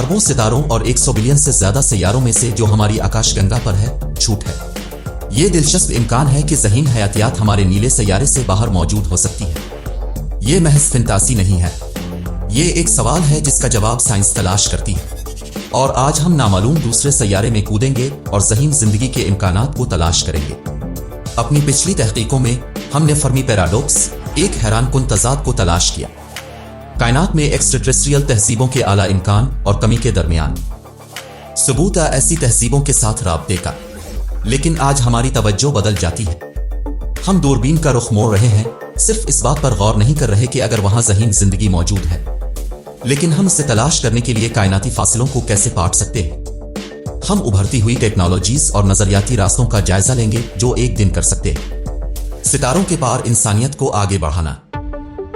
اربوں ستاروں اور 100 بلین سے زیادہ سیاروں میں سے جو ہماری آکاش گنگا پر ہے جھوٹ ہے۔ یہ دلچسپ امکان ہے کہ ذہین حیاتیات ہمارے نیلے سیارے سے باہر موجود ہو سکتی ہے۔ یہ محض فنتاسی نہیں ہے، یہ ایک سوال ہے جس کا جواب سائنس تلاش کرتی ہے، اور آج ہم نامعلوم دوسرے سیارے میں کودیں گے اور ذہین زندگی کے امکانات کو تلاش کریں گے۔ اپنی پچھلی تحقیقوں میں ہم نے فرمی پیراڈوکس، ایک حیران کن تضاد کو تلاش کیا، کائنات میں ایکسٹراٹریسٹریل تہذیبوں کے اعلیٰ امکان اور کمی کے درمیان ثبوت ایسی تہذیبوں کے ساتھ رابطے کا۔ لیکن آج ہماری توجہ بدل جاتی ہے، ہم دوربین کا رخ موڑ رہے ہیں، صرف اس بات پر غور نہیں کر رہے کہ اگر وہاں ذہین زندگی موجود ہے، لیکن ہم اسے تلاش کرنے کے لیے کائناتی فاصلوں کو کیسے پاٹ سکتے ہیں۔ ہم ابھرتی ہوئی ٹیکنالوجیز اور نظریاتی راستوں کا جائزہ لیں گے جو ایک دن کر سکتے ہیں ستاروں کے پار انسانیت کو آگے بڑھانا۔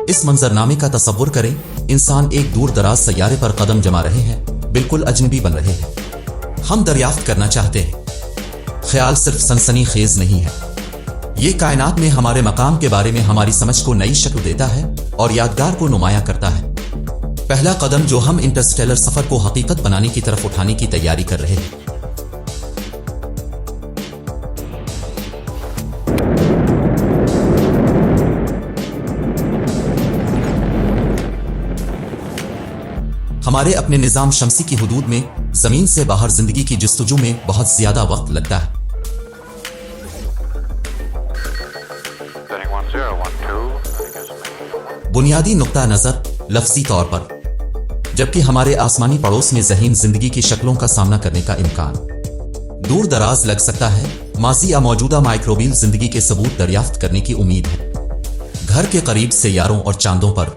اس منظرنامے کا تصور کریں، انسان ایک دور دراز سیارے پر قدم جما رہے ہیں، بالکل اجنبی بن رہے ہیں۔ ہم دریافت کرنا چاہتے ہیں۔ خیال صرف سنسنی خیز نہیں ہے، یہ کائنات میں ہمارے مقام کے بارے میں ہماری سمجھ کو نئی شکل دیتا ہے اور یادگار کو نمایاں کرتا ہے۔ پہلا قدم جو ہم انٹرسٹیلر سفر کو حقیقت بنانے کی طرف اٹھانے کی تیاری کر رہے ہیں۔ ہمارے اپنے نظام شمسی کی حدود میں زمین سے باہر زندگی کی جستجو میں بہت زیادہ وقت لگتا ہے۔ بنیادی نقطہ نظر لفظی طور پر، جبکہ ہمارے آسمانی پڑوس میں ذہین زندگی کی شکلوں کا سامنا کرنے کا امکان دور دراز لگ سکتا ہے، ماضی یا موجودہ مائکروبیل زندگی کے ثبوت دریافت کرنے کی امید ہے۔ گھر کے قریب سیاروں اور چاندوں پر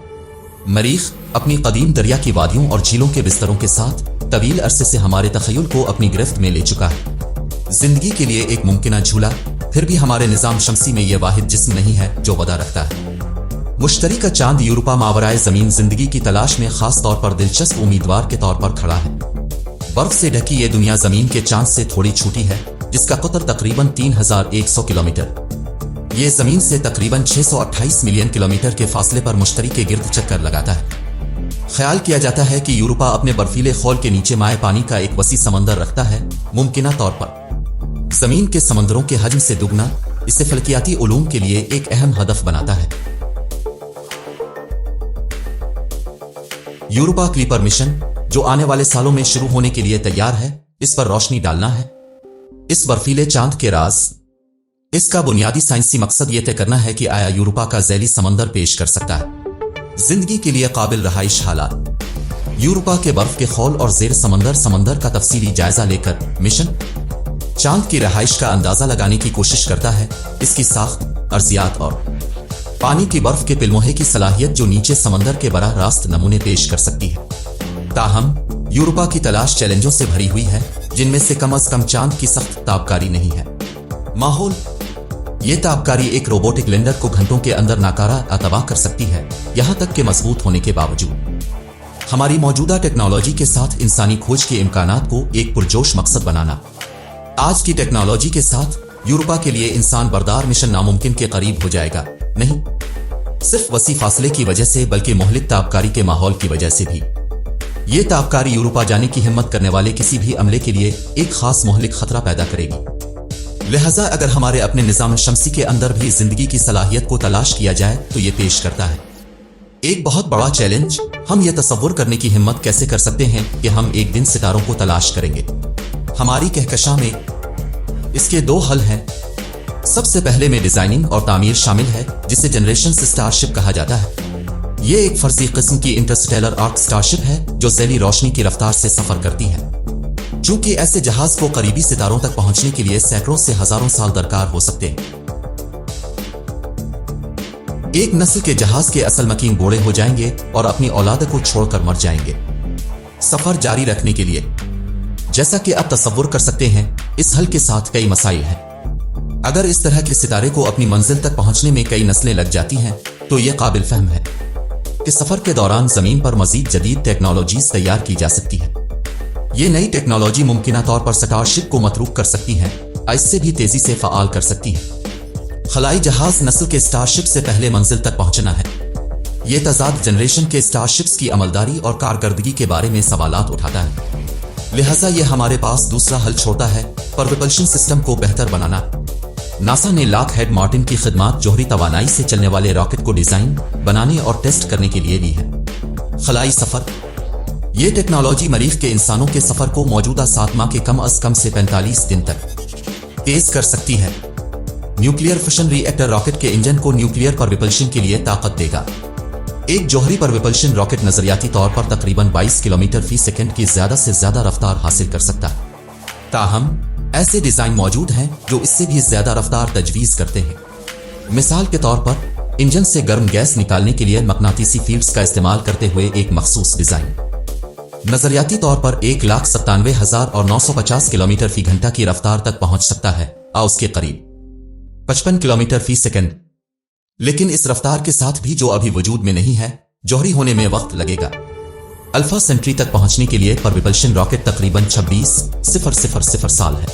مریخ اپنی قدیم دریا کی وادیوں اور جھیلوں کے بستروں کے ساتھ طویل عرصے سے ہمارے تخیل کو اپنی گرفت میں لے چکا ہے۔ زندگی کے لیے ایک ممکنہ جھولا، پھر بھی ہمارے نظام شمسی میں یہ واحد جسم نہیں ہے جو وعدہ رکھتا ہے۔ مشترکہ چاند یورپا ماورائے زمین زندگی کی تلاش میں خاص طور پر دلچسپ امیدوار کے طور پر کھڑا ہے۔ برف سے ڈھکی یہ دنیا زمین کے چاند سے تھوڑی چھوٹی ہے، جس کا قطر تقریباً 3100 کلومیٹر۔ یہ زمین سے تقریباً 628 ملین کلومیٹر کے فاصلے پر مشتری کے گرد چکر لگاتا ہے۔ خیال کیا جاتا ہے کہ یورپا اپنے برفیلے خول کے نیچے مائع پانی کا ایک وسیع سمندر رکھتا ہے، ممکنہ طور پر زمین کے سمندروں کے حجم سے دگنا۔ اسے فلکیاتی علوم کے لیے ایک اہم ہدف بناتا ہے۔ یورپا کلیپر مشن، جو آنے والے سالوں میں شروع ہونے کے لیے تیار ہے، اس پر روشنی ڈالنا ہے اس برفیلے چاند کے راز۔ اس کا بنیادی سائنسی مقصد یہ طے کرنا ہے کہ آیا یورپا کا ذیلی سمندر پیش کر سکتا ہے زندگی کے لیے قابل رہائش حالات۔ یورپا کے برف کے خول اور زیر سمندر کا تفصیلی جائزہ لے کر مشن چاند کی رہائش کا اندازہ لگانے کی کوشش کرتا ہے، اس کی ساخت، ارضیات اور پانی کی برف کے پلموہے کی صلاحیت جو نیچے سمندر کے براہ راست نمونے پیش کر سکتی ہے۔ تاہم یورپا کی تلاش چیلنجوں سے بھری ہوئی ہے، جن میں سے کم از کم چاند کی سخت تابکاری نہیں ہے۔ ماحول، یہ تابکاری ایک روبوٹک لینڈر کو گھنٹوں کے اندر ناکارہ تباہ کر سکتی ہے، یہاں تک کہ مضبوط ہونے کے باوجود۔ ہماری موجودہ ٹیکنالوجی کے ساتھ انسانی کھوج کے امکانات کو ایک پرجوش مقصد بنانا۔ آج کی ٹیکنالوجی کے ساتھ یورپا کے لیے انسان بردار مشن ناممکن کے قریب ہو جائے گا، نہیں صرف وسیع فاصلے کی وجہ سے بلکہ مہلک تابکاری کے ماحول کی وجہ سے بھی۔ یہ تابکاری یورپا جانے کی ہمت کرنے والے کسی بھی عملے کے لیے ایک خاص مہلک خطرہ پیدا کرے گی۔ لہذا اگر ہمارے اپنے نظام شمسی کے اندر بھی زندگی کی صلاحیت کو تلاش کیا جائے تو یہ پیش کرتا ہے ایک بہت بڑا چیلنج۔ ہم یہ تصور کرنے کی ہمت کیسے کر سکتے ہیں کہ ہم ایک دن ستاروں کو تلاش کریں گے؟ ہماری کہکشاں میں اس کے دو حل ہیں۔ سب سے پہلے میں ڈیزائننگ اور تعمیر شامل ہے، جسے جنریشن اسٹار شپ کہا جاتا ہے۔ یہ ایک فرضی قسم کی انٹرسٹیلر آرک اسٹار شپ ہے جو ذیلی روشنی کی رفتار سے سفر کرتی ہے۔ چونکہ ایسے جہاز کو قریبی ستاروں تک پہنچنے کے لیے سینکڑوں سے ہزاروں سال درکار ہو سکتے ہیں۔ ایک نسل کے جہاز کے اصل مکین بوڑھے ہو جائیں گے اور اپنی اولاد کو چھوڑ کر مر جائیں گے۔ سفر جاری رکھنے کے لیے، جیسا کہ آپ تصور کر سکتے ہیں، اس حل کے ساتھ کئی مسائل ہیں۔ اگر اس طرح کے ستارے کو اپنی منزل تک پہنچنے میں کئی نسلیں لگ جاتی ہیں تو یہ قابل فہم ہے کہ سفر کے دوران زمین پر مزید جدید ٹیکنالوجیز تیار کی جا سکتی ہے۔ یہ نئی ٹیکنالوجی ممکنہ طور پر سٹار شپ کو متروک کر سکتی ہے، اس سے بھی تیزی سے فعال کر سکتی ہے۔ خلائی جہاز نسل کے سٹار شپ سے پہلے منزل تک پہنچنا ہے۔ یہ تضاد جنریشن کے اسٹار شپس کی عملداری اور کارکردگی کے بارے میں سوالات اٹھاتا ہے، لہٰذا یہ ہمارے پاس دوسرا حل چھوڑتا ہے پروپلشن سسٹم کو بہتر بنانا۔ ناسا نے لاک ہیڈ مارٹن کی خدمات جوہری توانائی سے چلنے والے راکٹ کو ڈیزائن، بنانے اور ٹیسٹ کرنے کے لیے لی ہے۔ خلائی سفر، یہ ٹیکنالوجی مریخ کے انسانوں کے سفر کو موجودہ 7 ماہ کے کم از کم سے 45 دن تک تیز کر سکتی ہے۔ نیوکلیئر فشن ری ایکٹر راکٹ کے انجن کو نیوکلیئر پروپلشن کے لیے طاقت دے گا۔ ایک جوہری پروپلشن راکٹ نظریاتی طور پر تقریباً 22 کلومیٹر فی سیکنڈ کی زیادہ سے زیادہ رفتار حاصل کر سکتا ہے، تاہم ایسے ڈیزائن موجود ہیں جو اس سے بھی زیادہ رفتار تجویز کرتے ہیں۔ مثال کے طور پر انجن سے گرم گیس نکالنے کے لیے مقناطیسی فیلڈز کا استعمال کرتے ہوئے ایک مخصوص ڈیزائن نظریاتی طور پر 1,97,950 کلومیٹر فی گھنٹہ کی رفتار تک پہنچ سکتا ہے، اس کے قریب 55 کلومیٹر فی سیکنڈ۔ لیکن اس رفتار کے ساتھ بھی جو ابھی وجود میں نہیں ہے، جوہری ہونے میں وقت لگے گا۔ الفا سینٹری تک پہنچنے کے لیے پروپلشن راکٹ تقریباً 26,000 سال ہے۔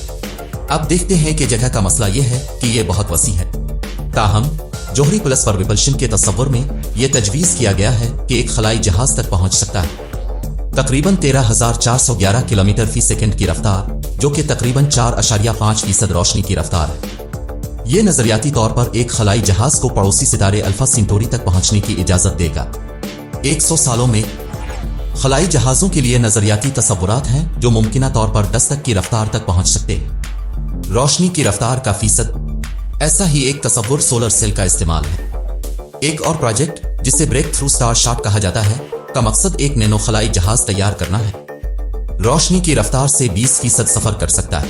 اب دیکھتے ہیں کہ جگہ کا مسئلہ یہ ہے کہ یہ بہت وسیع ہے، تاہم جوہری پلس پروپلشن کے تصور میں یہ تجویز کیا گیا ہے کہ ایک خلائی جہاز تک پہنچ سکتا ہے تقریباً 13,411 کلومیٹر فی سیکنڈ کی رفتار، جو کہ تقریباً 4.5% روشنی کی رفتار ہے۔ یہ نظریاتی طور پر ایک خلائی جہاز کو پڑوسی ستارے الفا سینٹوری تک پہنچنے کی اجازت دے گا۔ 100 سالوں میں خلائی جہازوں کے لیے نظریاتی تصورات ہیں جو ممکنہ طور پر 10 تک کی رفتار تک پہنچ سکتے ہیں۔ روشنی کی رفتار کا فیصد، ایسا ہی ایک تصور سولر سیل کا استعمال ہے۔ ایک اور پروجیکٹ جسے بریک تھرو سٹار شاٹ کہا جاتا ہے کا مقصد ایک نینو خلائی جہاز تیار کرنا ہے، روشنی کی رفتار سے 20% سفر کر سکتا ہے۔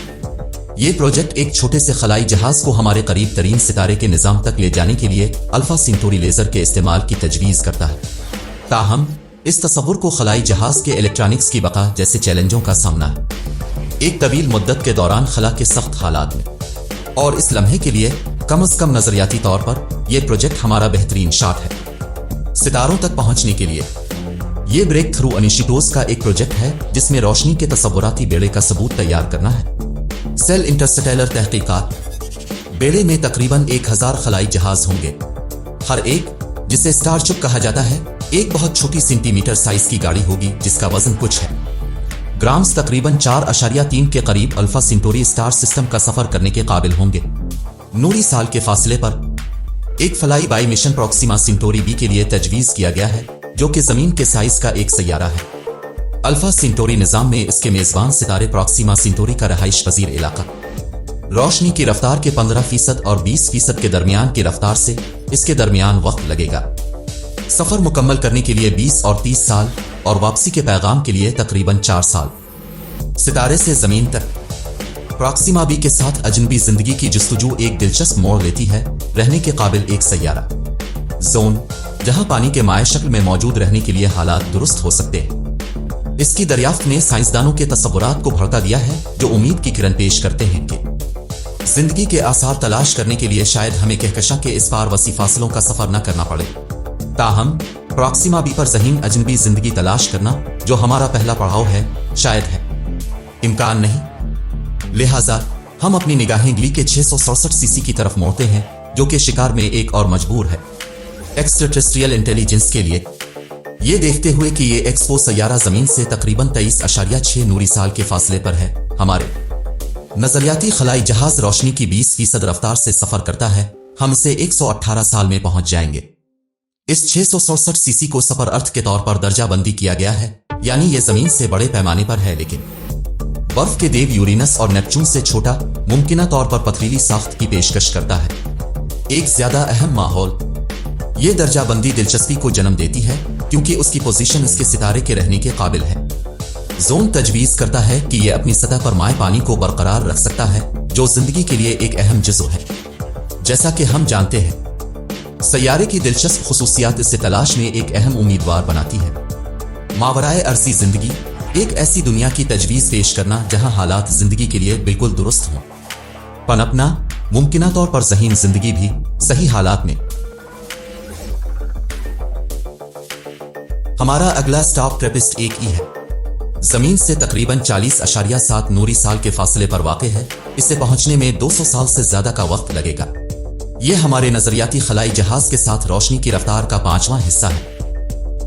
یہ پروجیکٹ ایک چھوٹے سے خلائی جہاز کو ہمارے قریب ترین ستارے کے نظام تک لے جانے کے لیے الفا سینٹوری لیزر کے استعمال کی تجویز کرتا ہے، تاہم اس تصور کو خلائی جہاز کے الیکٹرانکس کی بقا جیسے چیلنجوں کا سامنا ہے، ایک طویل مدت کے دوران خلا کے سخت حالات میں، اور اس لمحے کے لیے کم از کم نظریاتی طور پر یہ پروجیکٹ ہمارا بہترین شاٹ ہے۔ ستاروں تک پہنچنے کے لیے یہ بریک تھرو انیشیٹوز کا ایک پروجیکٹ ہے جس میں روشنی کے تصوراتی بیڑے کا ثبوت تیار کرنا ہے۔ سیل انٹرسٹیلر تحقیقات، بیڑے میں تقریباً 1000 خلائی جہاز ہوں گے، ہر ایک جسے اسٹار شپ کہا جاتا ہے ایک بہت چھوٹی سینٹی میٹر سائز کی گاڑی ہوگی جس کا وزن کچھ ہے گرامز، تقریباً 4.3 کے قریب الفا سینٹوری اسٹار سسٹم کا سفر کرنے کے قابل ہوں گے۔ نوری سال کے فاصلے پر ایک flyby mission Proxima Centauri B کے لیے تجویز کیا گیا ہے، جو کہ زمین کے سائز کا ایک سیارہ ہے۔ الفا سینٹوری نظام میں اس کے میزبان ستارے پروکسیما سینٹوری کا رہائش پذیر علاقہ روشنی کی رفتار کے 15% اور 20% کے درمیان کی رفتار سے اس کے درمیان وقت لگے گا۔ سفر مکمل کرنے کے لیے 20 اور 30 سال اور واپسی کے پیغام کے لیے تقریباً 4 سال۔ ستارے سے زمین تک پروکسیما بی کے ساتھ اجنبی زندگی کی جستجو ایک دلچسپ موڑ لیتی ہے، رہنے کے قابل ایک سیارہ زون جہاں پانی کے مائع شکل میں موجود رہنے کے لیے حالات درست ہو سکتے ہیں۔ اس کی دریافت نے سائنسدانوں کے تصورات کو بھڑکا دیا ہے، جو امید کی کرن پیش کرتے ہیں کہ زندگی کے آثار تلاش کرنے کے لیے شاید ہمیں کہکشاں کے اس پار وسیع فاصلوں کا سفر نہ کرنا پڑے۔ تاہم پروکسیما بی پر ذہین اجنبی زندگی تلاش کرنا، جو ہمارا پہلا پڑاؤ ہے، شاید ہے امکان نہیں۔ لہٰذا ہم اپنی نگاہیں گلی کے 667 کی طرف موڑتے ہیں، جو کہ شکار میں ایک اور مجبور ہے ایکسٹرا ٹیریسٹریل انٹیلیجنس کے لیے، یہ دیکھتے ہوئے کہ یہ ایکسپو سیارہ زمین سے تقریباً 23.6 نوری سال کے فاصلے پر ہے۔ ہمارے نظریاتی خلائی جہاز روشنی کی 20% رفتار سے سفر کرتا ہے، ہم اسے 118 سال میں پہنچ جائیں گے۔ اس 667 کو سپر ارتھ کے طور پر درجہ بندی کیا گیا ہے، یعنی یہ زمین سے بڑے پیمانے پر ہے لیکن برف کے دیو یورینس اور نیپچون سے چھوٹا، ممکنہ طور پر پتھریلی ساخت کی پیشکش کرتا ہے۔ ایک زیادہ اہم ماحول، یہ درجہ بندی دلچسپی کو جنم دیتی ہے کیونکہ اس کی پوزیشن اس کے ستارے کے رہنے کے قابل ہے۔ زون تجویز کرتا ہے کہ یہ اپنی سطح پر مائع پانی کو برقرار رکھ سکتا ہے، جو زندگی کے لیے ایک اہم جزو ہے۔ جیسا کہ ہم جانتے ہیں، سیارے کی دلچسپ خصوصیات اسے تلاش میں ایک اہم امیدوار بناتی ہے۔ ماورائے ارضی زندگی، ایک ایسی دنیا کی تجویز پیش کرنا جہاں حالات زندگی کے لیے بالکل درست ہوں۔ پنپنا، ممکنہ طور پر ذہین زندگی بھی صحیح حالات میں۔ ہمارا اگلا سٹاپ ٹریپسٹ 1E ہے۔ زمین سے تقریباً 40.7 نوری سال کے فاصلے پر واقع ہے۔ اسے پہنچنے میں 200 سال سے زیادہ کا وقت لگے گا۔ یہ ہمارے نظریاتی خلائی جہاز کے ساتھ روشنی کی رفتار کا 5واں حصہ ہے۔